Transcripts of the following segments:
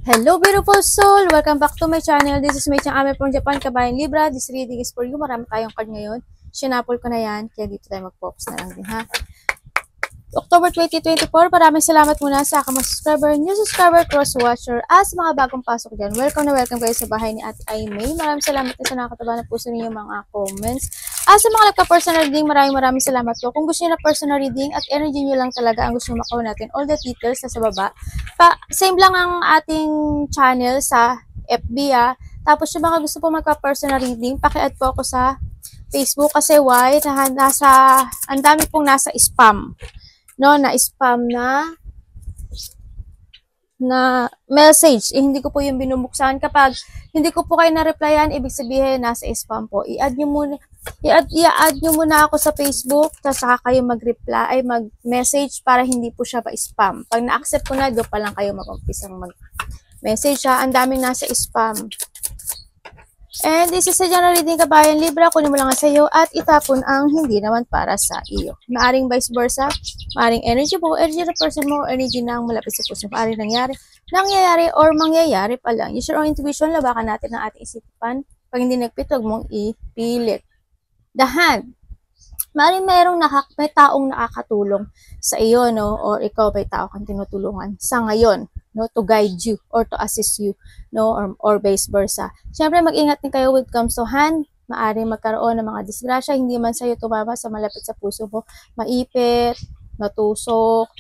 Hello beautiful soul! Welcome back to my channel. This is Mei Chang Ame from Japan, Kabayan Libra. This reading is for you. Marami tayong card ngayon. Sinapol ko na yan, kaya dito tayo mag-focus na lang din ha. October 2024, maraming salamat muna sa aking mga subscriber, new subscriber, cross-watcher, as mga bagong pasok dyan. Welcome na welcome kayo sa bahay ni Ate Aimee. Maraming salamat din sa nakakataba na puso ninyo mga comments. Sa mga nagka-personal reading, maraming salamat po. Kung gusto niyo na personal reading at energy niyo lang talaga ang gusto nyo makuha natin, all the details sa baba. Same lang ang ating channel sa FB Tapos yung mga gusto po magka-personal reading, paki-add po ako sa Facebook kasi why? Ang dami pong nasa spam. No, na-spam na message. Hindi ko po yung binubuksan. Kapag hindi ko po kayo na-replyan, ibig sabihin, nasa spam po. I-add nyo muna ako sa Facebook, tapos saka kayo mag-reply, mag-message para hindi po siya pa-spam. Pag na-accept ko na, doon pa lang kayo mag-umpisang mag-message Ang daming nasa spam. And this is a general reading, Kabayan Libra. Kunin mo lang sa iyo at itapon ang hindi naman para sa iyo. Maaring vice versa, maaring energy mo, energy na person mo, energy na malapit sa puso. Maaring nangyayari or mangyayari pa lang. Use your own intuition, labakan natin ang ating isipan. Pag hindi nagpit, huwag mong ipilit. The hand. Maaring may taong nakakatulong sa iyo, no? Or ikaw may tao kang tinutulungan sa ngayon, no? To guide you or to assist you, no? Or vice versa. Siyempre, mag-ingat din kayo when it comes to hand. Maaring magkaroon ng mga disgrasya, hindi man sa'yo tumama sa malapit sa puso mo. Maipit, matusok,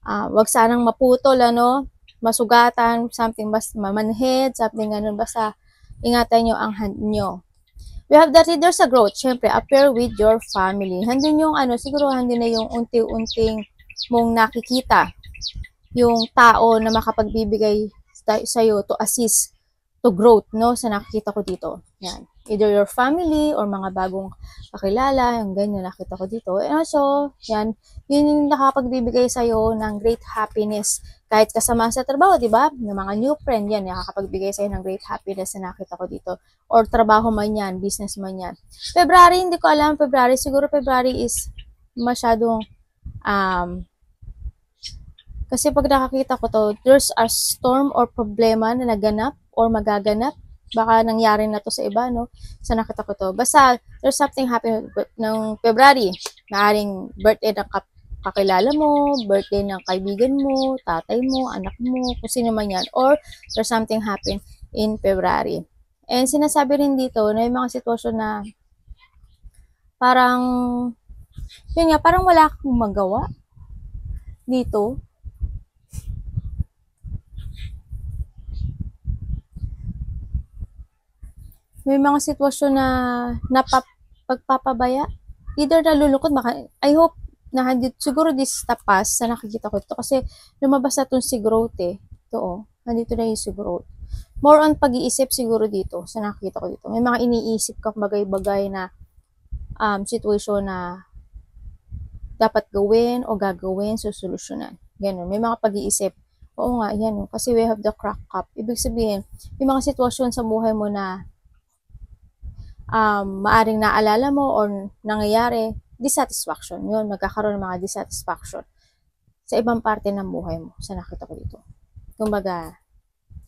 wag sanang maputol, masugatan, something basta mamanhid, something ganun, basta ingatan nyo ang hand nyo. We have the reader sa growth. Siyempre, appear with your family. Handun yung siguro handun na yung unti-unting mong nakikita. Yung tao na makapagbibigay sa'yo to assist to growth, no? Sa nakikita ko dito. Yan. Either your family or mga bagong kakilala, yung ganyan nakita ko dito. And also, yan, yun yung nakapagbibigay sa'yo ng great happiness. Kahit kasama sa trabaho, di ba? Ng mga new friend, yan, nakakapagbigay sa'yo ng great happiness na nakita ko dito. Or trabaho man yan, business man yan. February, hindi ko alam, February, siguro February is masyadong, kasi pag nakakita ko to, there's a storm or problema na naganap or magaganap. Baka nangyari na to sa iba, no? Sa nakita ko to. Basta, there's something happen ng February. Naaring birthday ng kakilala mo, birthday ng kaibigan mo, tatay mo, anak mo, kung sino man yan. Or, there's something happen in February. And sinasabi rin dito na yung mga sitwasyon na parang, yun nga, parang wala kang magawa dito. May mga sitwasyon na pagpapabaya. Either nalulungkot, I hope na siguro this tapas sa nakikita ko ito. Kasi lumabas na itong si growth Ito nandito na yung si growth. More on pag-iisip siguro dito sa nakikita ko dito. May mga iniisip kang bagay-bagay na situation na dapat gawin o gagawin, susolusyonan. Ganun. May mga pag-iisip. Oo nga, yan. Kasi we have the crack cup. Ibig sabihin, may mga sitwasyon sa buhay mo na maaring naalala mo or nangyayari, dissatisfaction. Yun, magkakaroon ng mga dissatisfaction sa ibang parte ng buhay mo. Sa nakita ko dito. Kumbaga,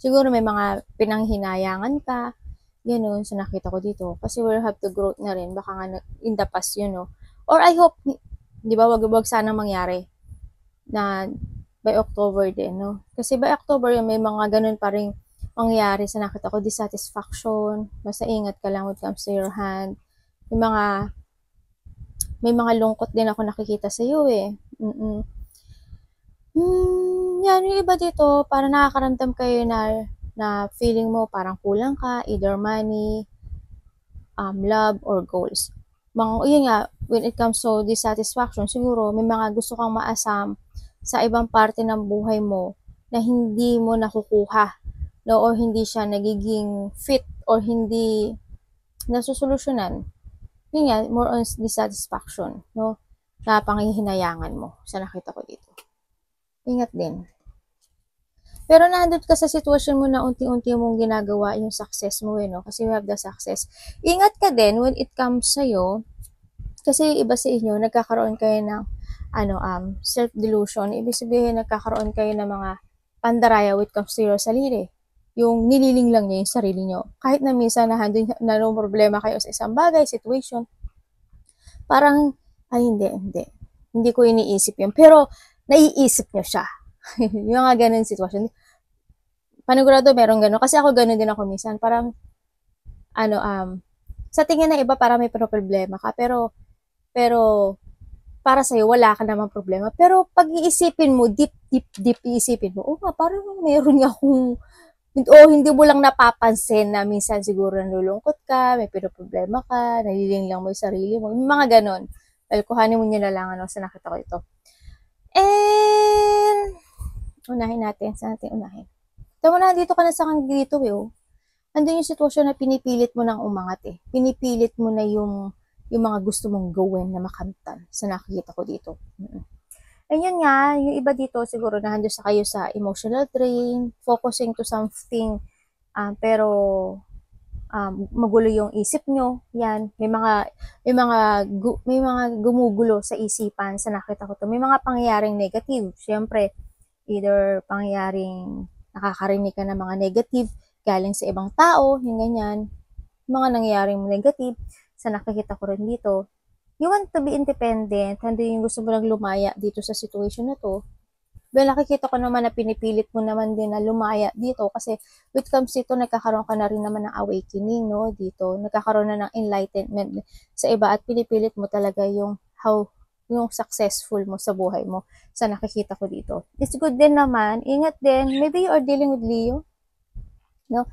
siguro may mga pinanghinayangan ka, ganun, sa nakita ko dito. Kasi we'll have to growth na rin. Baka nga in the past, Or I hope, di ba, wag sana mangyari na by October din, no? Kasi by October, may mga ganun pa rin mangyayari sa nakita ko, dissatisfaction, basta ingat ka lang when it comes to your hand. May mga lungkot din ako nakikita sa iyo Yan, yung iba dito, para nakakaramdam kayo na feeling mo parang kulang ka, either money, love, or goals. Yun nga, when it comes to dissatisfaction, siguro may mga gusto kang maasam sa ibang parte ng buhay mo na hindi mo nakukuha, no, or hindi siya nagiging fit or hindi nasusolusyonan. Yun nga, more on dissatisfaction, no, na panghihinayangan mo sa nakita ko dito. Ingat din. Pero nandun ka sa sitwasyon mo na unti-unti mong ginagawa yung success mo, no? Kasi we have the success. Ingat ka din when it comes sa'yo, kasi iba sa inyo, nagkakaroon kayo ng self-delusion. Ibig sabihin, nagkakaroon kayo ng mga pandaraya when it comes to your sarili. yung nililing lang niya yung sarili niyo. Kahit na minsan na problema kayo sa isang bagay, situation, parang, ay hindi. Hindi ko iniisip yun. Pero, naiisip niyo siya. Yung mga ganun sitwasyon. Panigurado meron ganun. Kasi ako ganun din ako minsan. Parang, ano, sa tingin ng iba parang may problema ka. Pero, para sa'yo, wala ka namang problema. Pero, pag iisipin mo, deep iisipin mo, oh, parang meron niya akong, hindi mo lang napapansin na minsan siguro nalulungkot ka, may problema ka, naliling lang mo yung sarili mo. Yung mga ganon. Well, kuhanin mo nyo na lang sa nakita ko ito. And, unahin natin. Saan natin unahin? Tama na, dito ka na sa dito oh. Andun yung sitwasyon na pinipilit mo ng umangat eh. Pinipilit mo na yung mga gusto mong gawin na makamtan sa nakikita ko dito. And yun nga, yung iba dito siguro nahandun sa kayo sa emotional drain, focusing to something, pero magulo yung isip nyo. Yan, may mga gumugulo sa isipan sa nakita ko to. May mga pangyayaring negative. Siyempre, either pangyayaring nakakarinig ka ng mga negative galing sa ibang tao, yung ganyan. Mga nangyayaring negative sa nakikita ko rin dito. You want to be independent, hindi yung gusto mo lang lumaya dito sa situation na to. Well, nakikita ko naman na pinipilit mo naman din na lumaya dito kasi with comes dito, nagkakaroon ka na rin naman ng awakening, no? Dito, nagkakaroon na ng enlightenment sa iba at pinipilit mo talaga yung successful mo sa buhay mo sa nakikita ko dito. It's good din naman. Ingat din. Maybe you are dealing with Leo. No?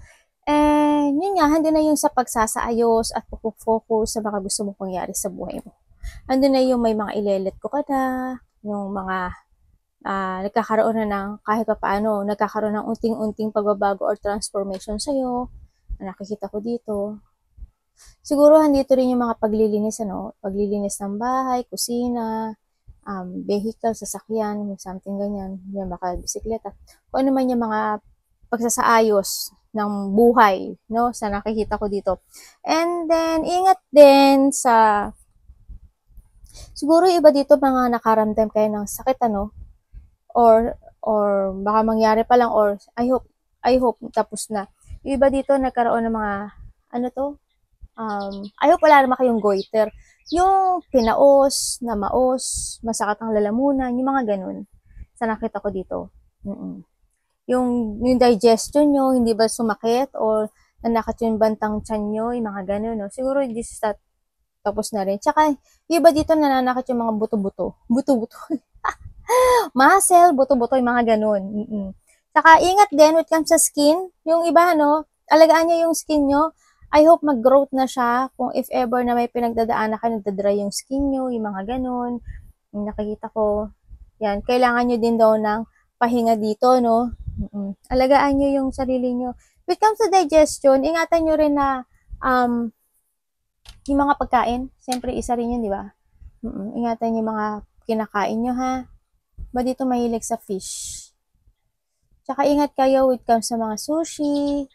And yun nga, hindi na yung sa pagsasaayos at focus sa mga gusto mong pangyari sa buhay mo. Ando na yung may mga ilelet ko ka na, yung mga nagkakaroon na ng kahit pa paano, nagkakaroon ng unting-unting pagbabago or transformation sa'yo. Nakikita ko dito. Siguro handito rin yung mga paglilinis, paglilinis ng bahay, kusina, vehicle, sasakyan, something ganyan, yung baka bisikleta. Kung ano man yung mga pagsasaayos ng buhay, no, sa nakikita ko dito. And then, ingat din sa, siguro iba dito mga nakaramdam kayo ng sakit, or baka mangyari pa lang, or I hope tapos na. Yung iba dito nagkaroon ng mga, I hope wala naman kayong goiter. Yung pinaos, na maos, masakit ang lalamunan, yung mga ganun. Sa nakita ko dito. Yung digestion nyo, hindi ba sumakit or nanakit yung bantang tiyan nyo, yung mga ganun, no? Siguro this is that, tapos na rin. Tsaka, yung iba dito nananakit yung mga buto-buto. Buto-buto. Muscle, buto-buto, yung mga ganun. Tsaka, ingat din when it comes sa skin. Yung iba, alagaan nyo yung skin nyo. I hope mag-growth na siya. Kung if ever na may pinagdadaan na kayo, nagdadry yung skin nyo, yung mga ganun. Yung nakikita ko. Yan, kailangan nyo din daw ng pahinga dito, no? Alagaan nyo yung sarili nyo. When it comes to digestion, ingatan nyo rin na yung mga pagkain, siyempre isa rin yun, di ba? Ingatan yung mga kinakain nyo, ha? Ba dito mahilig sa fish? Tsaka ingat kayo when it comes sa mga sushi,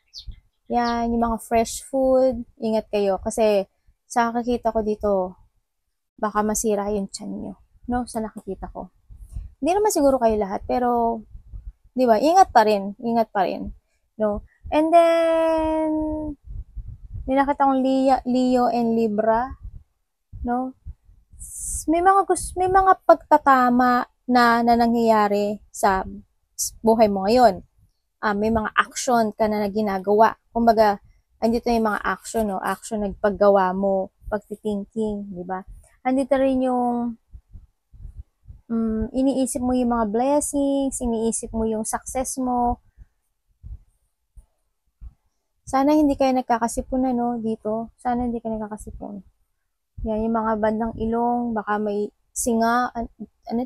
yan, yung mga fresh food, ingat kayo. Kasi sa nakikita ko dito, baka masira yung tiyan nyo, no? Sa nakikita ko. Hindi naman siguro kayo lahat, pero di ba? Ingat pa rin, no? And then nakita kong Leo and Libra, no? May mga pagtatama na nangyayari sa buhay mo ngayon. May mga action ka na ginagawa. Kumbaga, andito yung mga action, no? Action nagpaggawa mo, pagtithinking, di ba? Andito rin yung iniisip mo yung mga blessings, iniisip mo yung success mo. Sana hindi kayo nagkakasipon dito. Sana hindi kayo nagkakasipon. Yan, yung mga bandang ilong, baka may singa,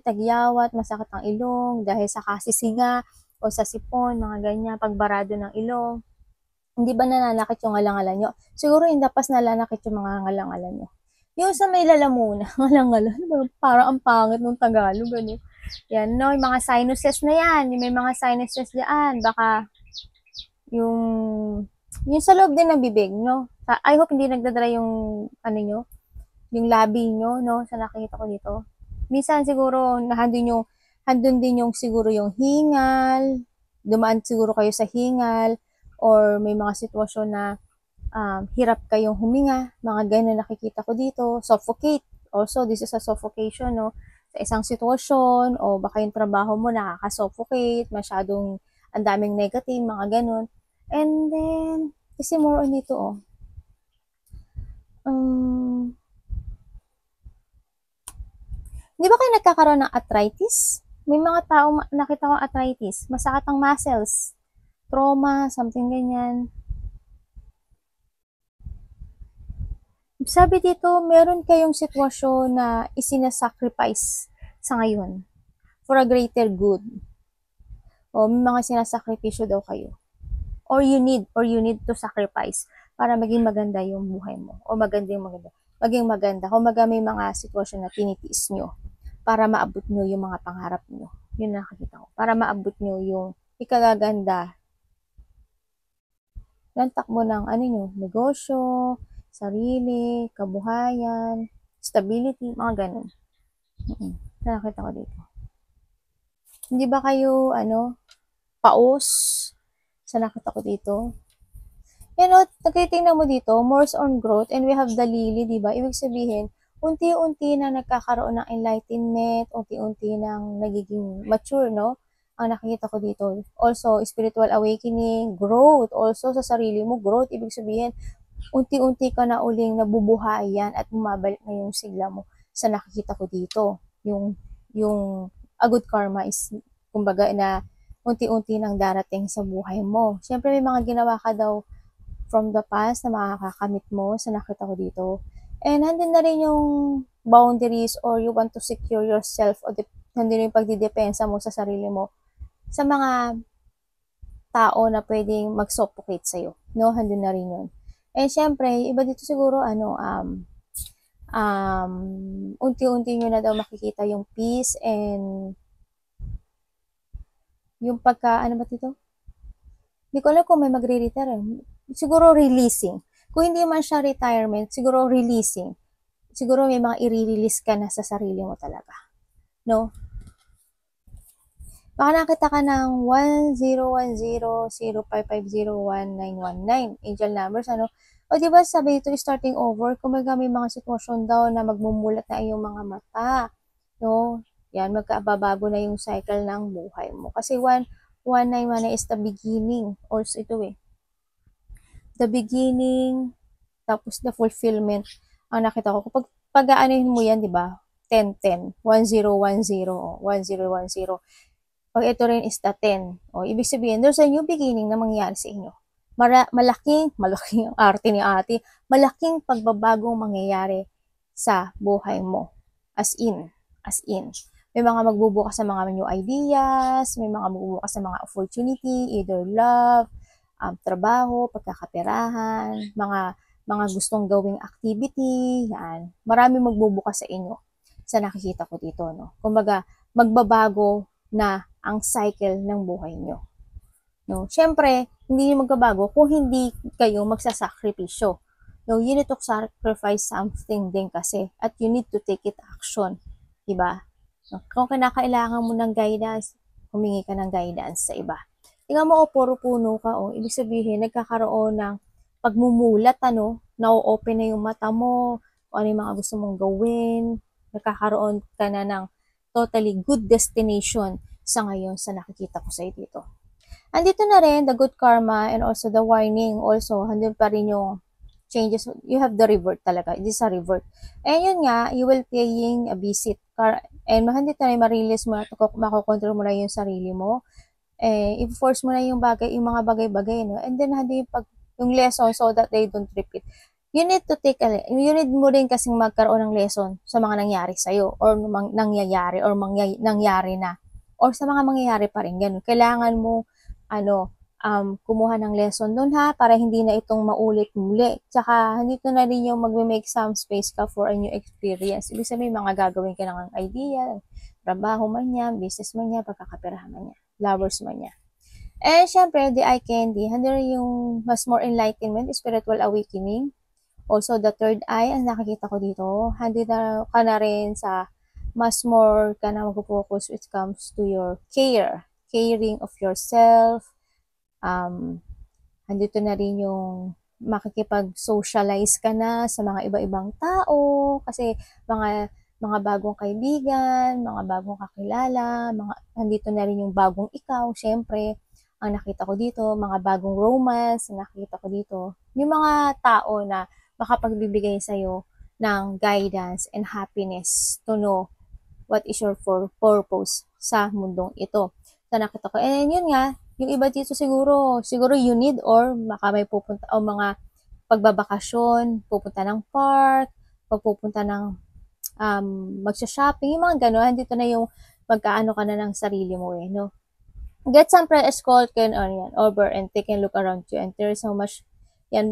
tagyawat, masakit ang ilong, dahil sa kasisinga, o sa sipon, mga ganyan, pagbarado ng ilong. Hindi ba nananakit yung ngalangalan nyo? Siguro hindi pas nalanakit yung mga ngalangalan nyo. Yung sa may lalamunan, ngalangalan, parang ang pangit ng Tagalog, Yan, no, yung mga sinuses na yan, yung may mga sinuses dyan, baka yung sa loob din ng bibig, no? I hope hindi nagdadry yung, nyo, yung labi nyo, no, sa nakikita ko dito. Minsan siguro, handun din yung siguro yung hingal, dumaan siguro kayo sa hingal, or may mga sitwasyon na hirap kayong huminga, mga ganun nakikita ko dito, suffocate. Also, this is a suffocation, no? Sa isang sitwasyon, o baka yung trabaho mo nakaka-suffocate, masyadong ang daming negative, mga ganun. And then, kasi more on dito, oh. Di ba kayo nagkakaroon ng arthritis? May mga tao nakita ko arthritis, masakit ang muscles, trauma, something ganyan. Sabi dito, meron kayong sitwasyon na isinasacrifice sa ngayon for a greater good. O may mga sinasakripisyo daw kayo. Or you need to sacrifice para maging maganda yung buhay mo. O maging maganda. Kung may mga sitwasyon na tinitiis nyo para maabot nyo yung mga pangarap nyo. Yun nakikita ko. Para maabot nyo yung ikagaganda ng takbo ng negosyo, sarili, kabuhayan, stability, mga ganun. Nakita ko dito. Hindi ba kayo, paos? Sa nakita ko dito. Nagtitingnan mo dito, more on growth, and we have the lily, di ba? Ibig sabihin, unti-unti na nagkakaroon ng enlightenment, unti-unti nang nagiging mature, no? Ang nakikita ko dito. Also, spiritual awakening, growth, also sa sarili mo, growth, ibig sabihin, unti-unti ka na uling nabubuhayan at bumabalik na yung sigla mo sa nakikita ko dito. Yung a good karma is, kumbaga, na unti-unti nang darating sa buhay mo. Siyempre, may mga ginawa ka daw from the past na makakakamit mo sa nakita ko dito. And nandun na rin yung boundaries, or you want to secure yourself, o nandun yung pagdidepensa mo sa sarili mo sa mga tao na pwedeng mag-suffocate sa'yo. No? Nandun na rin yun. And syempre, iba dito siguro, unti-unti nyo na daw makikita yung peace and yung ano ba dito? Hindi ko alam kung may magre-retire. Siguro releasing. Kung hindi man siya retirement, siguro releasing. Siguro may mga i-release ka na sa sarili mo talaga. No? Baka nakita ka ng 101005501919 angel numbers, O diba sabi dito, starting over, kumaga may mga sitwasyon daw na magmumulat na iyong mga mata. No? Yan, magkababago na yung cycle ng buhay mo. Kasi 191 is the beginning. Also ito the beginning, tapos the fulfillment. Ang nakita ko, kapag pag-aanohin mo yan, di ba? 10-10, 1010, 1010. Pag ito rin is the 10. O, ibig sabihin, there's a new beginning na mangyayari sa inyo. Malaking ang arte ni ate, malaking pagbabagong mangyayari sa buhay mo. As in. May mga magbubukas sa mga new ideas, may mga magbubukas sa mga opportunity, either love, trabaho, pagkakaperahan, mga gustong gawing activity, yan. Marami magbubukas sa inyo sa nakikita ko dito, no? Kumbaga, magbabago na ang cycle ng buhay nyo. No? Siyempre, hindi nyo magbabago kung hindi kayo magsasakripisyo. No? You need to sacrifice something din kasi, at you need to take it action. Diba? No? Kung kinakailangan mo ng guidance, humingi ka ng guidance sa iba. Tingnan mo, puro puno ka, ibig sabihin, nagkakaroon ng pagmumulat, na-open na yung mata mo, kung ano yung mga gusto mong gawin, nagkakaroon ka na ng totally good destination sa ngayon sa nakikita ko sa dito. Andito na rin the good karma and also the warning. Also, handun pa rin yung changes. You have the revert talaga. It is a revert. And yun nga, you will paying a visit. And handito na rin ma-release mo, makokontrol mo na yung sarili mo. I-force mo na yung mga bagay-bagay, no? And then handun yung lesson so that they don't repeat. You need mo rin kasing magkaroon ng lesson sa mga nangyari sa'yo, or nangyayari, or nangyari na, or sa mga mangyayari pa rin, ganun. Kailangan mo, kumuha ng lesson doon, para hindi na itong maulit-muli. Tsaka, dito na rin yung mag-make some space ka for a new experience. Ibig sabihin, mga gagawin ka ng idea, trabaho man niya, business man niya, pagkakaperahan man niya, lovers man niya. And syempre, the eye candy, handun yung mas more enlightenment, spiritual awakening. Also, the third eye, ang nakikita ko dito, handun na ka na rin sa mas more ka na mag-focus when it comes to your caring of yourself, Andito na rin yung makikipag-socialize ka na sa mga iba-ibang tao kasi mga bagong kaibigan, mga bagong kakilala, nandito na rin yung bagong ikaw, syempre, ang nakita ko dito, mga bagong romance, ang nakita ko dito, yung mga tao na makapagbibigay sa'yo ng guidance and happiness to know what is your purpose sa mundong ito. So nakita ko, and yun nga, yung iba dito siguro you need or baka may pupunta o mga pagbabakasyon, pupunta ng park, pagpupunta ng magsha-shopping, yung mga gano'n, dito na yung magkaano ka na ng sarili mo no? Get some pre-escorted over and take a look around you and there's so much, may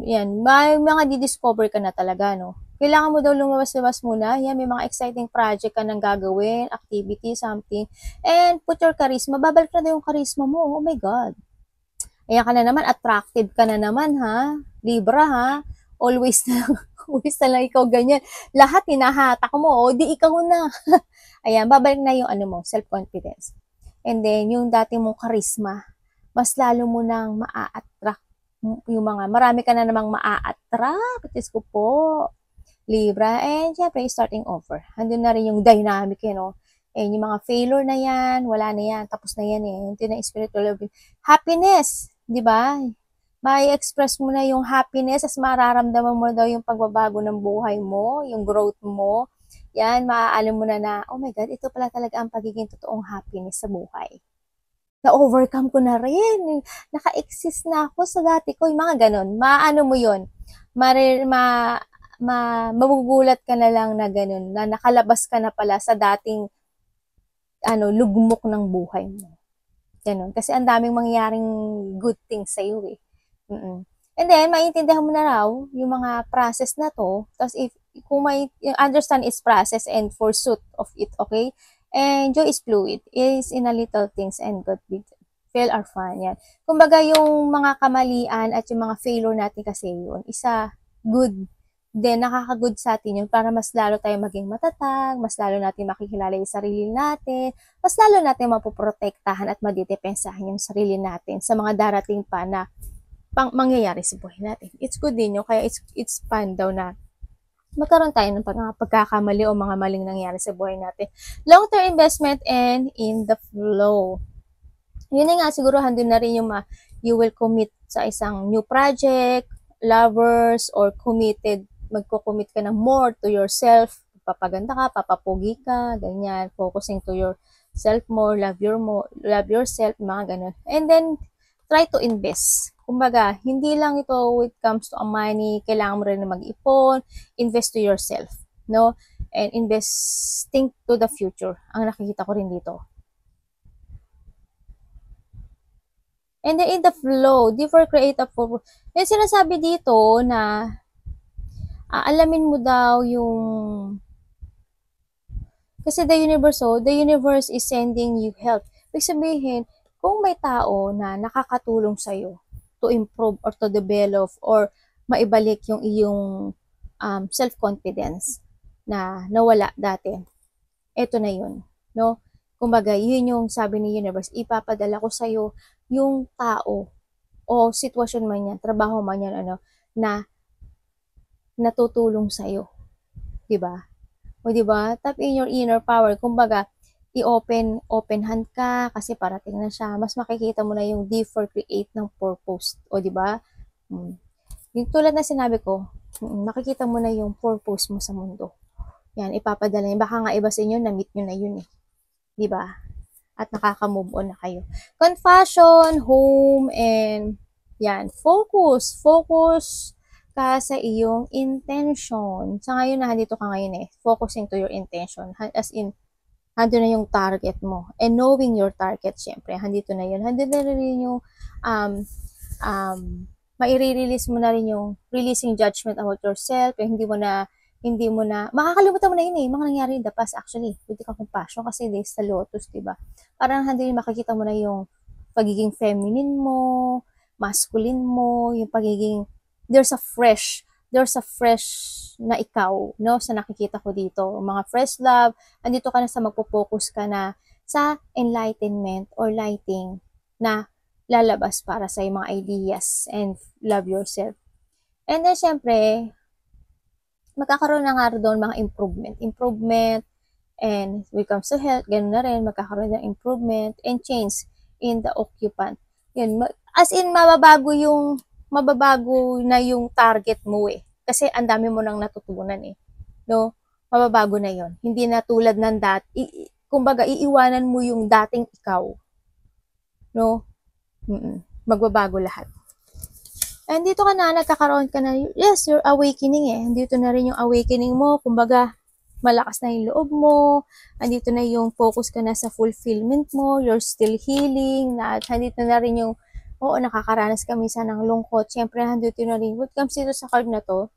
mga di-discover ka na talaga, no? Kailangan mo daw lumabas-labas muna, may mga exciting project ka nang gagawin, activity, something, and put your charisma, babalik na daw yung charisma mo, oh my God. Ayan ka na naman, attractive ka na naman, ha? Libra, ha? Always na lang ikaw ganyan. Lahat hinahatak mo, o di ikaw na. Ayan, babalik na yung self-confidence. And then, yung dati mong charisma, mas lalo mo nang maa-attract yung marami ka na namang maa-attract. Diyos ko po. Libra, and syempre, starting over. Andun na rin yung dynamic, and yung mga failure na yan, wala na yan, tapos na yan Ito na spiritual happiness, di ba? Mai-express mo na yung happiness as mararamdaman mo daw yung pagbabago ng buhay mo, yung growth mo. Yan, maaalam mo na, oh my God, ito pala talaga ang pagiging totoong happiness sa buhay. Na-overcome ko na rin. Naka-exist na ako sa dati ko. Yung mga ganon. Maano mo yun? Magugulat ka na lang na ganon. Na nakalabas ka na pala sa dating lugmok ng buhay mo. Ganon. Kasi ang daming mangyaring good things sa'yo And then, maintindihan mo na raw yung mga process na to. Tapos, kung may understand its process and pursuit of it, okay? And joy is fluid. It is in a little things and God feel are fun. Yan. Kumbaga, yung mga kamalian at yung mga failure natin kasi yun, isa good. Then, nakaka-good sa atin yun para mas lalo tayo maging matatag, mas lalo natin makikilala yung sarili natin, mas lalo natin mapoprotektahan at madidepensahan yung sarili natin sa mga darating pa na mangyayari sa buhay natin. It's good din yun, kaya it's fun daw na magkaroon tayo ng pagkakamali o mga maling nangyari sa buhay natin. Long-term investment and in the flow. Yun nga, siguro handun na rin yung you will commit sa isang new project, lovers, or committed, magko-commit ka ng more to yourself, papaganda ka, papapugi ka, ganyan, focusing to yourself more, love yourself, mga ganun. And then, try to invest. Kumbaga, hindi lang ito when it comes to money, kailangan mo rin na mag-ipon, invest to yourself, no? And investing to the future, ang nakikita ko rin dito. And then in the flow, differ creative purpose. Yung sinasabi dito na alamin mo daw yung kasi the universe is sending you help. Ibig sabihin, kung may tao na nakakatulong sa'yo to improve or to develop or maibalik yung iyong self-confidence na nawala dati, eto na yun, no? Kumbaga, yun yung sabi ni universe, ipapadala ko sa'yo yung tao o sitwasyon man yan, trabaho man yan, na natutulong sa'yo. Diba? O diba? Tap in your inner power. Kumbaga, open hand ka kasi parating na siya. Mas makikita mo na yung differ create ng purpose. O diba? Yung tulad na sinabi ko, makikita mo na yung purpose mo sa mundo. Yan, ipapadala niya. Baka nga iba sa inyo, na-meet nyo na yun Diba? At nakaka-move on na kayo. Confession, home, and yan, focus ka sa iyong intention. Sa ngayon, nandito ka ngayon focusing to your intention. As in, hando na yung target mo. And knowing your target, syempre, handito na yun. Hando na rin yung, maire-release mo na rin yung releasing judgment about yourself. Hindi mo na, makakalimutan mo na yun mga nangyari in the past actually. Pwede ka compassion kasi days sa lotus, diba? Parang hando yung makikita mo na yung pagiging feminine mo, masculine mo, yung pagiging, there's a fresh na ikaw, no? Sa nakikita ko dito, mga fresh love, andito ka na sa magpo-focus ka na sa enlightenment or lighting na lalabas para sa mga ideas and love yourself. And then, syempre, magkakaroon na nga doon mga improvement, and when it comes to health, ganun na rin, magkakaroon ng improvement and change in the occupant. Yun, as in, mababago na yung target mo eh. Kasi ang dami mo nang natutunan eh. No? Mababago na yon. Hindi na tulad ng kumbaga, iiwanan mo yung dating ikaw. No? Magbabago lahat. And dito ka na, nagkakaroon ka na, yes, you're awakening eh. Dito na rin yung awakening mo. Kumbaga, malakas na yung loob mo. Andito na yung focus ka na sa fulfillment mo. You're still healing. Andito na rin yung, oo, nakakaranas ka minsan ng lungkot. Siyempre, andito na rin. What comes dito sa card na to,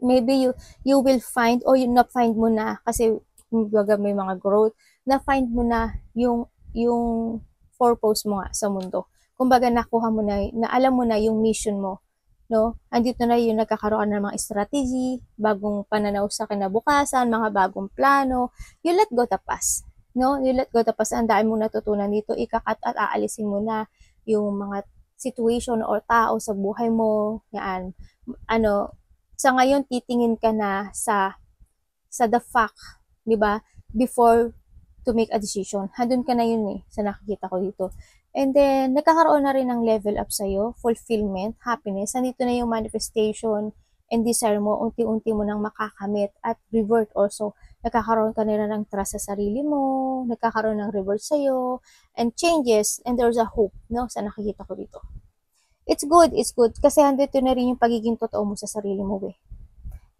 maybe you will find, or you na-find mo na, kasi may mga growth, na-find mo na yung purpose mo nga sa mundo. Kumbaga, nakuha mo na alam mo na yung mission mo, no? Andito na yung nagkakaroon ng mga strategy, bagong pananaw sa kinabukasan, mga bagong plano. You let go the past, no? You let go the past. Ang dami mong natutunan dito, ikakat at aalisin mo na yung mga situation or tao sa buhay mo. Yan. Sa ngayon, titingin ka na sa the fact, di ba? Before to make a decision. Handun ka na yun eh, sa nakikita ko dito. And then, nagkakaroon na rin ng level up sa'yo, fulfillment, happiness. Nandito na yung manifestation and desire mo, unti-unti mo nang makakamit at revert also. Nagkakaroon ka na ng trust sa sarili mo, nagkakaroon ng revert sa'yo, and changes, and there's a hope, no? Sa nakikita ko dito. It's good. Kasi nandito na rin yung pagiging totoo mo sa sarili mo, eh.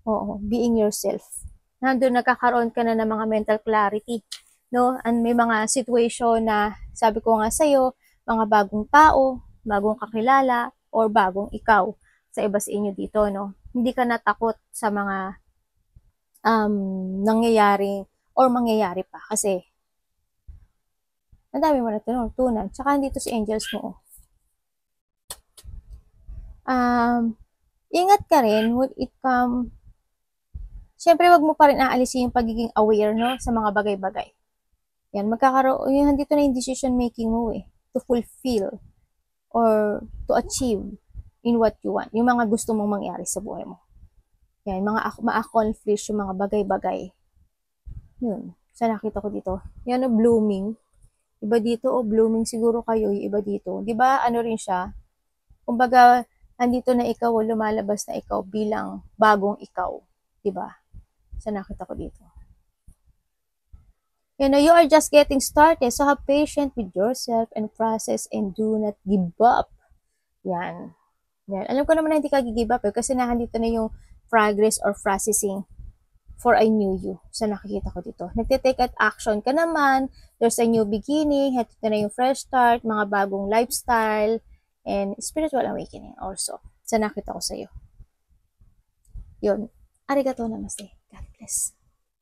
Oo, being yourself. Nandun nagkakaroon ka na ng mga mental clarity, no? And may mga situation na, sabi ko nga sa'yo, mga bagong tao, bagong kakilala, or bagong ikaw sa iba sa inyo dito, no? Hindi ka natakot sa mga nangyayari or mangyayari pa kasi ang dami mo natutunan. Tsaka dito si angels mo. Ingat ka rin when it come. Siyempre, wag mo pa rin aalisin yung pagiging aware, no? Sa mga bagay-bagay. Yan, magkakaroon, yun, dito na yung decision making mo eh. To fulfill or to achieve in what you want. Yung mga gusto mong mangyari sa buhay mo. Yan, mga ma-accomplish yung mga bagay-bagay. Yun, sa nakita ko dito. Yan o, blooming. Iba dito o blooming siguro kayo, yung iba dito. Di ba ano rin siya? Kumbaga, andito na ikaw o lumalabas na ikaw bilang bagong ikaw. Di ba? Sa nakita ko dito. You are just getting started. So, have patience with yourself and process and do not give up. Yan. Alam ko naman na hindi ka give up kasi nandito na yung progress or processing for I knew you. So, nakikita ko dito. Nagtitake at action ka naman. There's a new beginning. Ito na yung fresh start, mga bagong lifestyle, and spiritual awakening also. So, nakita ko sa'yo. Yun. Arigato namaste. God bless.